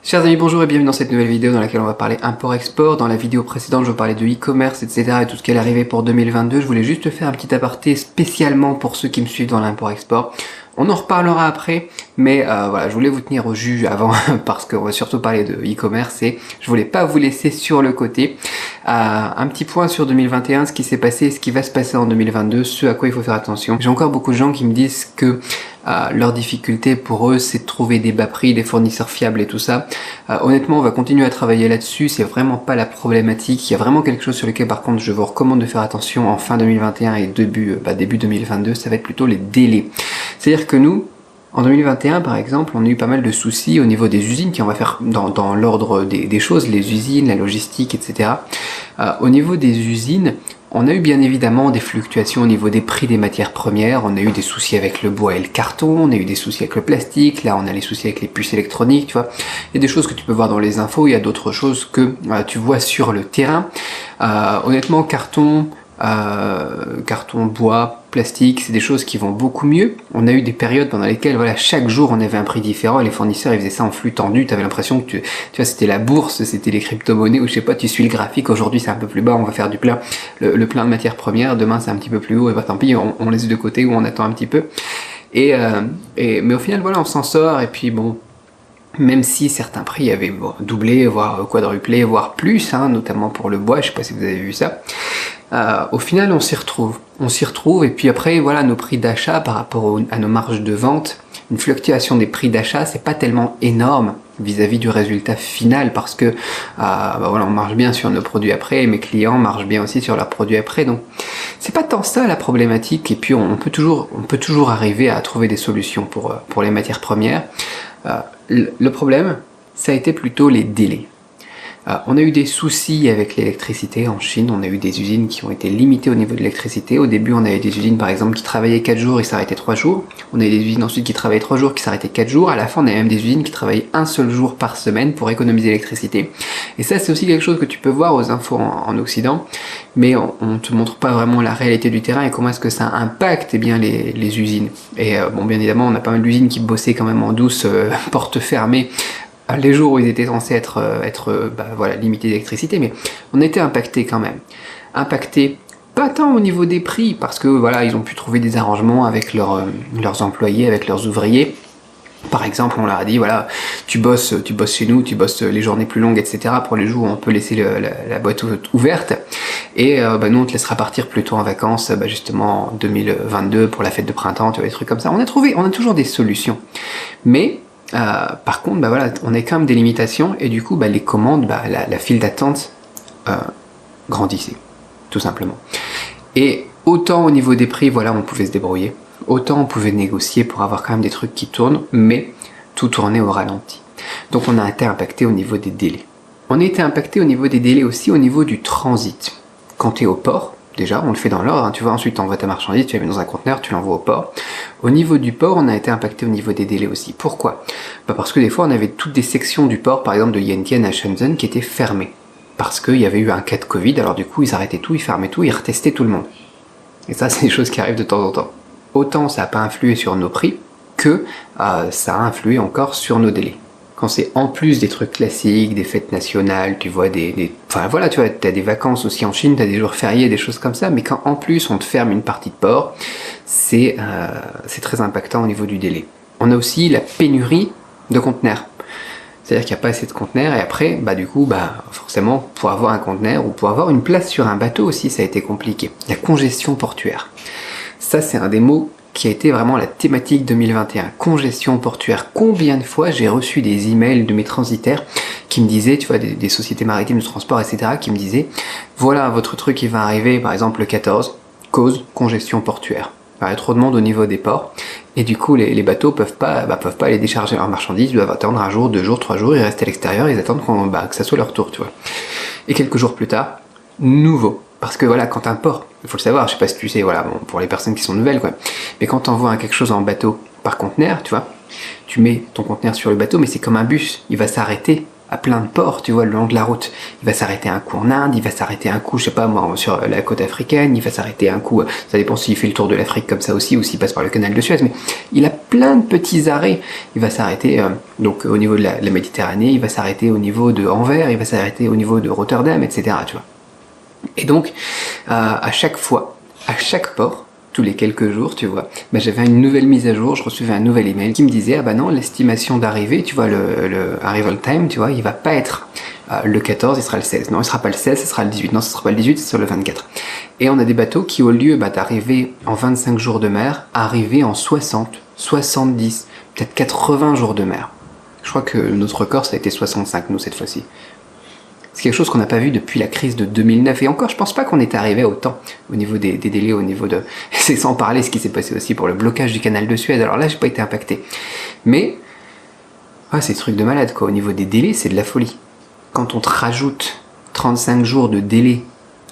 Chers amis, bonjour et bienvenue dans cette nouvelle vidéo dans laquelle on va parler import-export. Dans la vidéo précédente, je vous parlais de e-commerce, etc. et tout ce qui est arrivé pour 2022. Je voulais juste faire un petit aparté spécialement pour ceux qui me suivent dans l'import-export. On en reparlera après, mais voilà, je voulais vous tenir au jus avant parce qu'on va surtout parler de e-commerce et je voulais pas vous laisser sur le côté. Un petit point sur 2021, ce qui s'est passé, ce qui va se passer en 2022, ce à quoi il faut faire attention. J'ai encore beaucoup de gens qui me disent que leur difficulté pour eux, c'est de trouver des bas prix, des fournisseurs fiables et tout ça. Honnêtement, on va continuer à travailler là-dessus, c'est vraiment pas la problématique. Il y a vraiment quelque chose sur lequel par contre je vous recommande de faire attention en fin 2021 et début 2022, ça va être plutôt les délais. C'est-à-dire que nous, en 2021 par exemple, on a eu pas mal de soucis au niveau des usines, qui on va faire dans l'ordre des choses, les usines, la logistique, etc. Au niveau des usines, on a eu bien évidemment des fluctuations au niveau des prix des matières premières, on a eu des soucis avec le bois et le carton, on a eu des soucis avec le plastique, là on a les soucis avec les puces électroniques, tu vois. Il y a des choses que tu peux voir dans les infos, il y a d'autres choses que tu vois sur le terrain. Honnêtement, carton, bois, plastique, c'est des choses qui vont beaucoup mieux. On a eu des périodes pendant lesquelles voilà, chaque jour on avait un prix différent et les fournisseurs ils faisaient ça en flux tendu, tu avais l'impression que tu vois, c'était la bourse, c'était les crypto-monnaies ou je sais pas, tu suis le graphique, aujourd'hui c'est un peu plus bas, on va faire du plein, le plein de matières premières, demain c'est un petit peu plus haut et bah tant pis, on laisse de côté ou on attend un petit peu. Mais au final voilà, on s'en sort et puis bon, même si certains prix avaient doublé, voire quadruplé, voire plus, hein, notamment pour le bois, je sais pas si vous avez vu ça. Au final, on s'y retrouve, et puis après, voilà, nos prix d'achat par rapport à nos marges de vente, une fluctuation des prix d'achat, c'est pas tellement énorme vis-à-vis du résultat final, parce que voilà, on marche bien sur nos produits après, et mes clients marchent bien aussi sur leurs produits après, donc c'est pas tant ça la problématique, et puis on peut toujours arriver à trouver des solutions pour les matières premières. Le problème, ça a été plutôt les délais. On a eu des soucis avec l'électricité en Chine, on a eu des usines qui ont été limitées au niveau de l'électricité. Au début, on avait des usines par exemple qui travaillaient 4 jours et s'arrêtaient 3 jours. On a eu des usines ensuite qui travaillaient 3 jours, qui s'arrêtaient 4 jours. À la fin, on a même des usines qui travaillaient un seul jour par semaine pour économiser l'électricité. Et ça, c'est aussi quelque chose que tu peux voir aux infos en Occident, mais on te montre pas vraiment la réalité du terrain et comment est-ce que ça impacte les usines. Et bon, bien évidemment, on a pas mal d'usines qui bossaient quand même en douce, porte fermée, les jours où ils étaient censés être voilà, limités d'électricité, mais on était impacté quand même. Impacté pas tant au niveau des prix, parce que voilà, ils ont pu trouver des arrangements avec leurs employés, avec leurs ouvriers. Par exemple, on leur a dit, voilà, tu bosses chez nous, tu bosses les journées plus longues, etc. pour les jours où on peut laisser la boîte ouverte. Et nous, on te laissera partir plutôt en vacances, justement, en 2022 pour la fête de printemps, tu vois, des trucs comme ça. On a toujours des solutions. Mais par contre, voilà, on a quand même des limitations et du coup, les commandes, la file d'attente grandissait, tout simplement. Et autant au niveau des prix, voilà, on pouvait se débrouiller, autant on pouvait négocier pour avoir quand même des trucs qui tournent, mais tout tournait au ralenti. Donc on a été impacté au niveau des délais. On a été impacté au niveau des délais aussi au niveau du transit. Quand tu es au port, déjà, on le fait dans l'ordre, hein, tu vois, ensuite tu envoies ta marchandise, tu la mets dans un conteneur, tu l'envoies au port. Au niveau du port, on a été impacté au niveau des délais aussi. Pourquoi ? Parce que des fois, on avait toutes des sections du port, par exemple de Yantian à Shenzhen, qui étaient fermées. Parce qu'il y avait eu un cas de Covid, alors du coup, ils arrêtaient tout, ils fermaient tout, ils retestaient tout le monde. Et ça, c'est des choses qui arrivent de temps en temps. Autant ça n'a pas influé sur nos prix, que ça a influé encore sur nos délais. Quand c'est en plus des trucs classiques, des fêtes nationales, tu vois enfin voilà, tu vois, t'as des vacances aussi en Chine, t'as des jours fériés, des choses comme ça, mais quand en plus on te ferme une partie de port, c'est très impactant au niveau du délai. On a aussi la pénurie de conteneurs. C'est-à-dire qu'il n'y a pas assez de conteneurs, et après, du coup, forcément, pour avoir un conteneur, ou pour avoir une place sur un bateau aussi, ça a été compliqué. La congestion portuaire. Ça, c'est un des mots qui a été vraiment la thématique 2021, congestion portuaire. Combien de fois j'ai reçu des emails de mes transitaires qui me disaient, tu vois, des sociétés maritimes de transport, etc., qui me disaient, voilà, votre truc, il va arriver, par exemple, le 14, cause congestion portuaire. Il y a trop de monde au niveau des ports, et du coup, les bateaux peuvent pas aller décharger leurs marchandises, ils doivent attendre un jour, 2 jours, 3 jours, ils restent à l'extérieur, ils attendent que ça soit leur tour, tu vois. Et quelques jours plus tard, nouveau. Parce que voilà, quand un port, il faut le savoir, je sais pas si tu sais, voilà, bon, pour les personnes qui sont nouvelles, quoi, mais quand t'envoies quelque chose en bateau par conteneur, tu vois, tu mets ton conteneur sur le bateau, mais c'est comme un bus, il va s'arrêter à plein de ports, tu vois, le long de la route. Il va s'arrêter un coup en Inde, il va s'arrêter un coup, je sais pas moi, sur la côte africaine, il va s'arrêter un coup, ça dépend s'il fait le tour de l'Afrique comme ça aussi, ou s'il passe par le canal de Suez, mais il a plein de petits arrêts. Il va s'arrêter donc au niveau de la Méditerranée, il va s'arrêter au niveau de Anvers, il va s'arrêter au niveau de Rotterdam, etc. Tu vois. Et donc, à chaque fois, à chaque port, tous les quelques jours, tu vois, bah, j'avais une nouvelle mise à jour, je recevais un nouvel email qui me disait, ah bah non, l'estimation d'arrivée, tu vois, le arrival time, tu vois, il va pas être le 14, il sera le 16. Non, il sera pas le 16, ce sera le 18. Non, ce sera pas le 18, ce sera le 24. Et on a des bateaux qui, au lieu d'arriver en 25 jours de mer, arrivaient en 60, 70, peut-être 80 jours de mer. Je crois que notre record, ça a été 65, nous, cette fois-ci. C'est quelque chose qu'on n'a pas vu depuis la crise de 2009. Et encore, je pense pas qu'on était arrivé à autant au niveau des délais, au niveau de... C'est sans parler ce qui s'est passé aussi pour le blocage du canal de Suez. Alors là, j'ai pas été impacté. Mais, c'est des trucs de malade, quoi. Au niveau des délais, c'est de la folie. Quand on te rajoute 35 jours de délai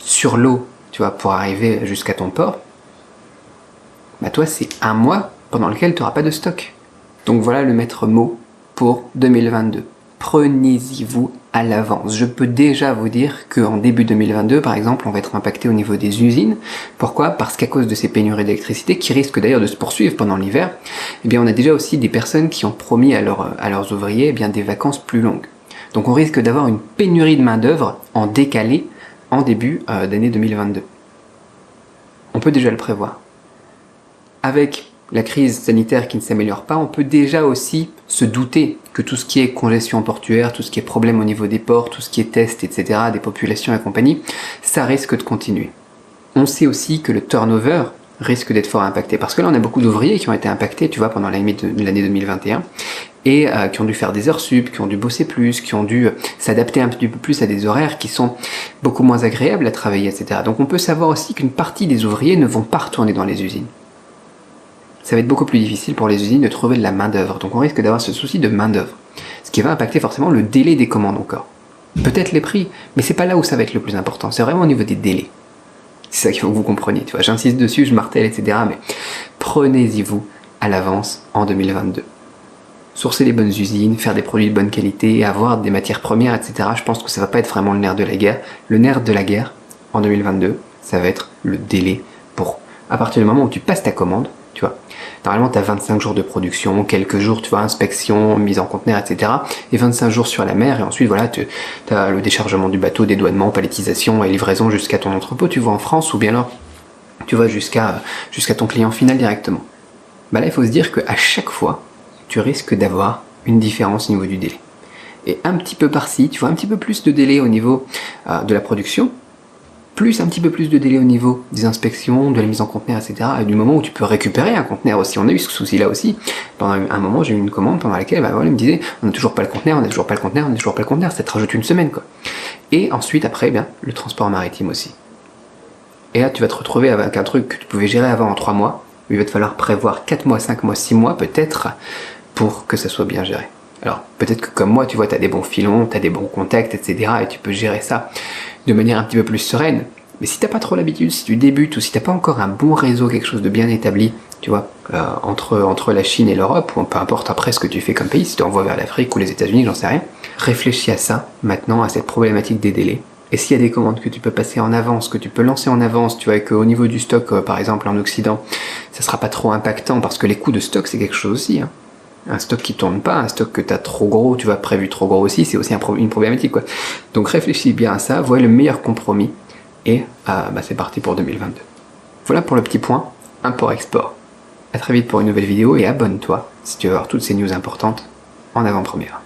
sur l'eau, tu vois, pour arriver jusqu'à ton port, bah toi, c'est un mois pendant lequel tu n'auras pas de stock. Donc voilà le maître mot pour 2022. Prenez-y vous à l'avance. Je peux déjà vous dire qu'en début 2022, par exemple, on va être impacté au niveau des usines. Pourquoi? Parce qu'à cause de ces pénuries d'électricité, qui risquent d'ailleurs de se poursuivre pendant l'hiver, eh bien, on a déjà aussi des personnes qui ont promis à leurs ouvriers eh bien, des vacances plus longues. Donc on risque d'avoir une pénurie de main-d'œuvre en décalé en début d'année 2022. On peut déjà le prévoir. Avec la crise sanitaire qui ne s'améliore pas, on peut déjà aussi se douter que tout ce qui est congestion portuaire, tout ce qui est problème au niveau des ports, tout ce qui est tests, etc., des populations et compagnie, ça risque de continuer. On sait aussi que le turnover risque d'être fort impacté, parce que là on a beaucoup d'ouvriers qui ont été impactés, tu vois, pendant l'année 2021, et qui ont dû faire des heures sup, qui ont dû bosser plus, qui ont dû s'adapter un petit peu plus à des horaires qui sont beaucoup moins agréables à travailler, etc. Donc on peut savoir aussi qu'une partie des ouvriers ne vont pas retourner dans les usines. Ça va être beaucoup plus difficile pour les usines de trouver de la main-d'œuvre. Donc on risque d'avoir ce souci de main-d'œuvre. Ce qui va impacter forcément le délai des commandes encore. Peut-être les prix, mais c'est pas là où ça va être le plus important. C'est vraiment au niveau des délais. C'est ça qu'il faut que vous compreniez. Tu vois, j'insiste dessus, je martèle, etc. Mais prenez-y vous à l'avance en 2022. Sourcer les bonnes usines, faire des produits de bonne qualité, avoir des matières premières, etc. Je pense que ça va pas être vraiment le nerf de la guerre. Le nerf de la guerre, en 2022, ça va être le délai pour... À partir du moment où tu passes ta commande, tu vois. Normalement, tu as 25 jours de production, quelques jours, tu vois, inspection, mise en conteneur, etc. Et 25 jours sur la mer, et ensuite, voilà, tu as le déchargement du bateau, dédouanement, palettisation et livraison jusqu'à ton entrepôt, tu vois, en France, ou bien alors, tu vois, jusqu'à ton client final directement. Bah là, il faut se dire qu'à chaque fois, tu risques d'avoir une différence au niveau du délai. Et un petit peu par-ci, tu vois, un petit peu plus de délai au niveau de la production, plus un petit peu plus de délai au niveau des inspections, de la mise en conteneur, etc. Et du moment où tu peux récupérer un conteneur aussi. On a eu ce souci-là aussi. Pendant un moment, j'ai eu une commande pendant laquelle voilà, il me disait on n'a toujours pas le conteneur, on n'a toujours pas le conteneur, on n'a toujours pas le conteneur. Ça te rajoute une semaine, quoi. Et ensuite, après, bien, le transport maritime aussi. Et là, tu vas te retrouver avec un truc que tu pouvais gérer avant en 3 mois. Il va te falloir prévoir 4 mois, 5 mois, 6 mois peut-être pour que ça soit bien géré. Alors, peut-être que comme moi, tu vois, tu as des bons filons, tu as des bons contacts, etc. Et tu peux gérer ça de manière un petit peu plus sereine. Mais si t'as pas trop l'habitude, si tu débutes ou si t'as pas encore un bon réseau, quelque chose de bien établi, tu vois, entre la Chine et l'Europe, ou peu importe après ce que tu fais comme pays, si tu envoies vers l'Afrique ou les États-Unis, j'en sais rien, réfléchis à ça maintenant, à cette problématique des délais. Et s'il y a des commandes que tu peux passer en avance, que tu peux lancer en avance, tu vois, et qu'au niveau du stock, par exemple en Occident, ça sera pas trop impactant, parce que les coûts de stock, c'est quelque chose aussi, hein. Un stock qui tourne pas, un stock que tu as trop gros, tu vois, prévu trop gros aussi, c'est aussi une problématique, quoi. Donc réfléchis bien à ça, vois le meilleur compromis, et c'est parti pour 2022. Voilà pour le petit point import-export. A très vite pour une nouvelle vidéo, et abonne-toi si tu veux avoir toutes ces news importantes en avant-première.